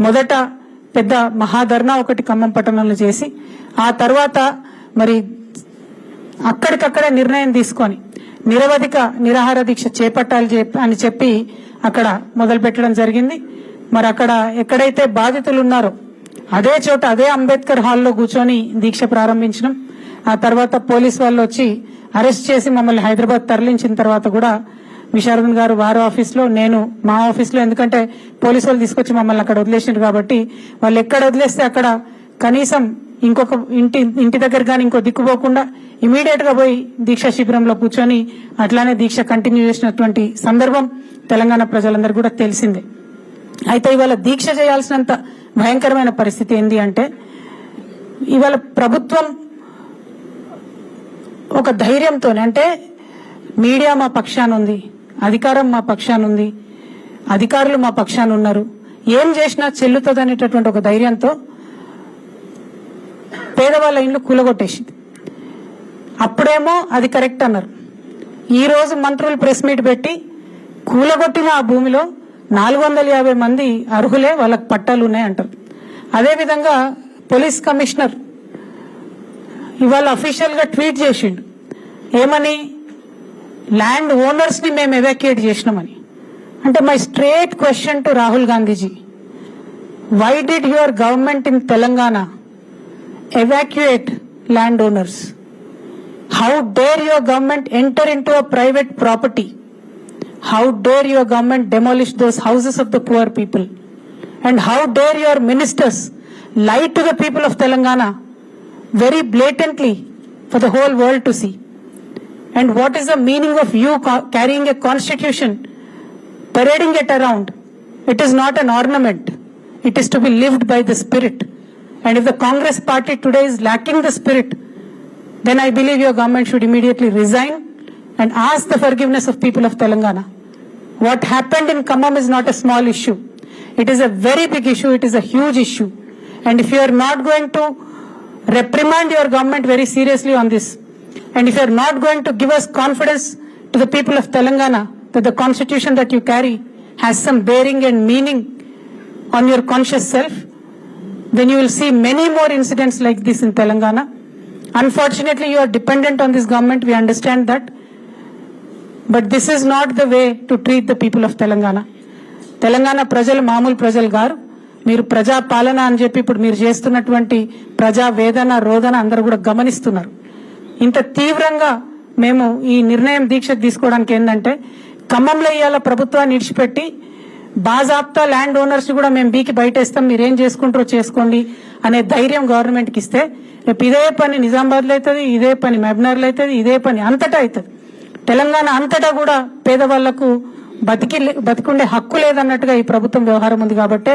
మొదట పెద్ద మహాధర్నా ఒకటి ఖమ్మం పట్టణంలో చేసి ఆ తర్వాత మరి అక్కడికక్కడే నిర్ణయం తీసుకొని నిరవధిక నిరాహార దీక్ష చేపట్టాలి అని చెప్పి అక్కడ మొదలు పెట్టడం జరిగింది. మరి అక్కడ ఎక్కడైతే బాధితులు ఉన్నారో అదే చోట అదే అంబేద్కర్ హాల్లో కూర్చొని దీక్ష ప్రారంభించడం. ఆ తర్వాత పోలీసు వాళ్ళు వచ్చి అరెస్ట్ చేసి మమ్మల్ని హైదరాబాద్ తరలించిన తర్వాత కూడా విశారదన్ గారు వారి ఆఫీస్లో, నేను మా ఆఫీస్లో, ఎందుకంటే పోలీసు వాళ్ళు తీసుకొచ్చి మమ్మల్ని అక్కడ వదిలేసినారు కాబట్టి వాళ్ళు ఎక్కడ వదిలేస్తే అక్కడ కనీసం ఇంకొక ఇంటి దగ్గర కానీ ఇంకో దిక్కుపోకుండా ఇమీడియట్ గా పోయి దీక్షా శిబిరంలో కూర్చొని అట్లానే దీక్ష కంటిన్యూ చేసినటువంటి సందర్భం తెలంగాణ ప్రజలందరూ కూడా తెలిసిందే. అయితే ఇవాళ దీక్ష చేయాల్సినంత భయంకరమైన పరిస్థితి ఏంది అంటే ఇవాళ ప్రభుత్వం ఒక ధైర్యంతోనే, అంటే మీడియా మా పక్షాన ఉంది, అధికారం మా పక్షాన ఉంది, అధికారులు మా పక్షాన ఉన్నారు, ఏం చేసినా చెల్లుతుంది అనేటటువంటి ఒక ధైర్యంతో పేదవాళ్ళ ఇండ్లు కూలగొట్టేసింది. అప్పుడేమో అది కరెక్ట్ అన్నారు. ఈ రోజు మంత్రులు ప్రెస్ మీట్ పెట్టి కూలగొట్టిన ఆ భూమిలో 450 మంది అర్హులే, వాళ్ళకి పట్టాలు ఉన్నాయి అంటారు. అదేవిధంగా పోలీస్ కమిషనర్ ఇవాళ అఫీషియల్ గా ట్వీట్ చేసిండు, ఏమని, ల్యాండ్ ఓనర్స్ ని మేము ఎవాక్యుయేట్ చేసినామని. అంటే my straight question to Rahul Gandhiji, why did your government in Telangana evacuate landowners? How dare your government enter into a private property? How dare your government demolish those houses of the poor people? And how dare your ministers lie to the people of Telangana very blatantly for the whole world to see? And what is the meaning of you carrying a constitution, parading it around? It is not an ornament. It is to be lived by the spirit. And if the Congress party today is lacking the spirit, then I believe your government should immediately resign and ask the forgiveness of people of Telangana. What happened in Khammam is not a small issue. It is a very big issue. It is a huge issue. And if you are not going to reprimand your government very seriously on this, and if you are not going to give us confidence to the people of Telangana that the constitution that you carry has some bearing and meaning on your conscious self, then you will see many more incidents like this in Telangana. Unfortunately, you are dependent on this government. We understand that. But this is not the way to treat the people of Telangana. Telangana prajalu మామూలు ప్రజలు గారు. మీరు ప్రజా పాలన అని చెప్పి ఇప్పుడు మీరు చేస్తున్నటువంటి ప్రజా వేదన రోదన అందరూ కూడా గమనిస్తున్నారు. ఇంత తీవ్రంగా మేము ఈ నిర్ణయం దీక్ష తీసుకోవడానికి ఏంటంటే ఖమ్మంలో ఇవాళ ప్రభుత్వాన్ని విడిచిపెట్టి బాజాప్తా ల్యాండ్ ఓనర్స్ కూడా మేము బీకి బయటేస్తాం, మీరేం చేసుకుంటారో చేసుకోండి అనే ధైర్యం గవర్నమెంట్ కి ఇస్తే రేపు ఇదే పని నిజామాబాద్ లో అవుతుంది, ఇదే పని మహబూబ్నగర్ లో అవుతుంది, ఇదే పని అంతటా అవుతుంది. తెలంగాణ అంతటా కూడా పేదవాళ్లకు బతికుండే హక్కు లేదన్నట్టుగా ఈ ప్రభుత్వం వ్యవహారం ఉంది. కాబట్టి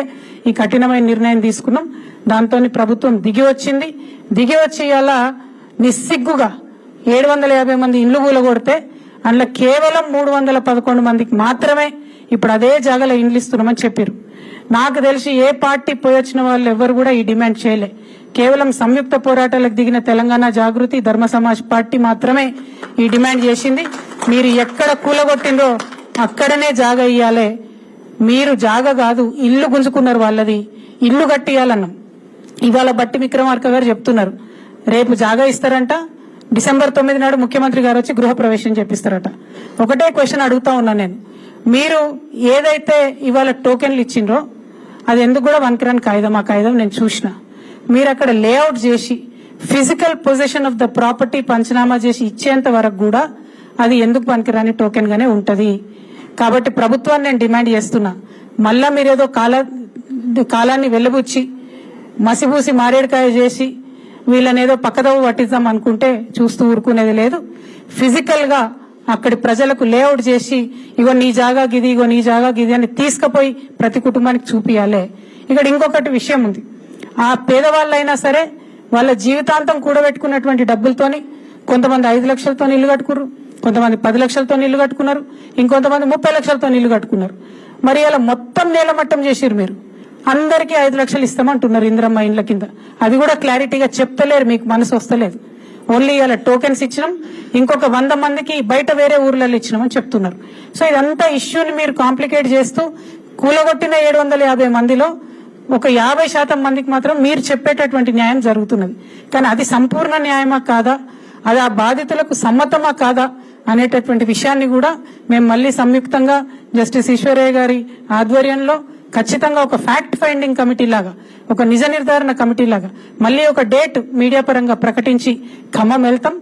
ఈ కఠినమైన నిర్ణయం తీసుకున్నాం. దాంతో ప్రభుత్వం దిగి వచ్చింది. దిగి వచ్చి ఇలా నిస్సిగ్గుగా 750 మంది ఇండ్లు కూలగొడితే అందులో కేవలం 311 మందికి మాత్రమే ఇప్పుడు అదే జాగాలో ఇండ్లు ఇస్తున్నామని చెప్పారు. నాకు తెలిసి ఏ పార్టీ పోయొచ్చిన వాళ్ళు ఎవరు కూడా ఈ డిమాండ్ చేయలే. కేవలం సంయుక్త పోరాటాలకు దిగిన తెలంగాణ జాగృతి ధర్మ సమాజ్ పార్టీ మాత్రమే ఈ డిమాండ్ చేసింది. మీరు ఎక్కడ కూలగొట్టిందో అక్కడనే జాగా ఇయ్యాలే. మీరు జాగా కాదు, ఇల్లు గుంజుకున్నారు, వాళ్ళది ఇల్లు కట్టియాలన్నాం. ఇవాళ బట్టి విక్రమార్క గారు చెప్తున్నారు రేపు జాగా ఇస్తారంట, డిసెంబర్ 9 నాడు ముఖ్యమంత్రి గారు వచ్చి గృహప్రవేశం చేపిస్తారట. ఒకటే క్వశ్చన్ అడుగుతా ఉన్నా నేను, మీరు ఏదైతే ఇవాళ టోకెన్లు ఇచ్చిండ్రో అది ఎందుకు కూడా వన్కిరాని కాగితం, ఆ కాగితం నేను చూసిన. మీరు అక్కడ లేఅవుట్ చేసి physical position of the property పంచనామా చేసి ఇచ్చేంత వరకు కూడా అది ఎందుకు పనికిరాని టోకెన్ గానే ఉంటది. కాబట్టి ప్రభుత్వాన్ని నేను డిమాండ్ చేస్తున్నా, మళ్ళా మీరేదో కాలాన్ని వెల్లబుచ్చి మసిబూసి మారేడుకాయ చేసి వీళ్ళనేదో పక్కదోవ పట్టిద్దాం అనుకుంటే చూస్తూ ఊరుకునేది లేదు. ఫిజికల్ గా అక్కడి ప్రజలకు లేఅవుట్ చేసి ఇగో నీ జాగా గిది, ఇగో నీ జాగా గిది అని తీసుకుపోయి ప్రతి కుటుంబానికి చూపియాలి. ఇక్కడ ఇంకొకటి విషయం ఉంది, ఆ పేదవాళ్ళైనా సరే వాళ్ళ జీవితాంతం కూడబెట్టుకున్నటువంటి డబ్బులతోని కొంతమంది 5 లక్షలతో ఇల్లు కట్టుకున్నారు, కొంతమంది 10 లక్షలతో ఇల్లు కట్టుకున్నారు, ఇంకొంతమంది 30 లక్షలతో ఇల్లు కట్టుకున్నారు. మరి ఇలా మొత్తం నేలమట్టం చేసిరు. మీరు అందరికీ 5 లక్షలు ఇస్తామంటున్నారు ఇందిరమ్మ ఇండ్ల కింద. అది కూడా క్లారిటీగా చెప్తలేరు, మీకు మనసు వస్తలేదు. ఓన్లీ ఇలా టోకెన్స్ ఇచ్చినాం, ఇంకొక 100 మందికి బయట వేరే ఊర్లలో ఇచ్చినామని చెప్తున్నారు. సో ఇదంతా ఇష్యూని మీరు కాంప్లికేట్ చేస్తూ కూలగొట్టిన 750 మందిలో ఒక 50% మందికి మాత్రం మీరు చెప్పేటటువంటి న్యాయం జరుగుతున్నది. కానీ అది సంపూర్ణ న్యాయమా కాదా, అది ఆ బాధితులకు సమ్మతమా కాదా అనేటటువంటి విషయాన్ని కూడా మేము మళ్ళీ సంయుక్తంగా జస్టిస్ ఈశ్వరయ్య గారి ఆధ్వర్యంలో ఖచ్చితంగా ఒక ఫ్యాక్ట్ ఫైండింగ్ కమిటీ లాగా, ఒక నిజ నిర్ధారణ కమిటీ లాగా మళ్ళీ ఒక డేట్ మీడియా పరంగా ప్రకటించి ఖమ్మం వెళ్తాం,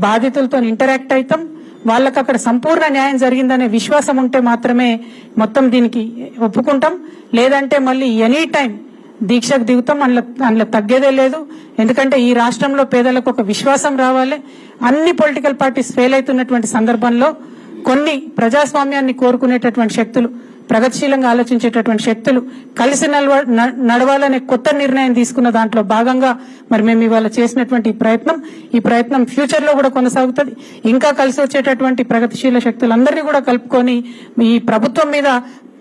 బాధితులతో ఇంటరాక్ట్ అవుతాం, వాళ్ళకి అక్కడ సంపూర్ణ న్యాయం జరిగిందనే విశ్వాసం ఉంటే మాత్రమే మొత్తం దీనికి ఒప్పుకుంటాం. లేదంటే మళ్ళీ ఎనీ టైం దీక్షకు దిగుతాం. అందులో తగ్గేదే లేదు. ఎందుకంటే ఈ రాష్ట్రంలో పేదలకు ఒక విశ్వాసం రావాలి. అన్ని పొలిటికల్ పార్టీస్ ఫెయిల్ అవుతున్నటువంటి సందర్భంలో కొన్ని ప్రజాస్వామ్యాన్ని కోరుకునేటటువంటి శక్తులు, ప్రగతిశీలంగా ఆలోచించేటటువంటి శక్తులు కలిసి నడవాలనే కొత్త నిర్ణయం తీసుకున్న దాంట్లో భాగంగా మరి మేము ఇవాళ చేసినటువంటి ఈ ప్రయత్నం ఫ్యూచర్ లో కూడా కొనసాగుతుంది. ఇంకా కలిసి వచ్చేటటువంటి ప్రగతిశీల శక్తులందరినీ కూడా కలుపుకొని ఈ ప్రభుత్వం మీద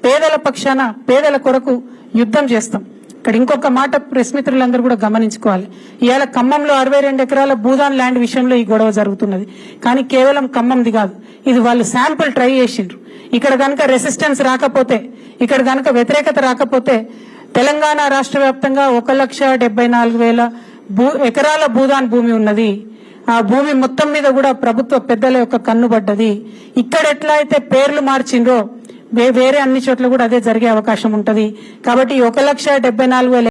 పేదల పక్షాన, పేదల కొరకు యుద్ధం చేస్తాం. ఇక్కడ ఇంకొక మాట ప్రెస్ మిత్రులందరూ కూడా గమనించుకోవాలి. ఇవాళ ఖమ్మంలో 62 ఎకరాల భూదాన్ ల్యాండ్ విషయంలో ఈ గొడవ జరుగుతున్నది. కానీ కేవలం ఖమ్మంది కాదు, ఇది వాళ్ళు శాంపుల్ ట్రై చేసిండ్రు. ఇక్కడ కనుక రెసిస్టెన్స్ రాకపోతే, ఇక్కడ కనుక వ్యతిరేకత రాకపోతే తెలంగాణ రాష్ట్ర వ్యాప్తంగా 1,74,000 ఎకరాల భూదాన్ భూమి ఉన్నది. ఆ భూమి మొత్తం మీద కూడా ప్రభుత్వ పెద్దల యొక్క కన్నుబడ్డది. ఇక్కడ ఎట్లా అయితే పేర్లు మార్చిండ్రో వేరే అన్ని చోట్ల కూడా అదే జరిగే అవకాశం ఉంటది. కాబట్టి 1,74,000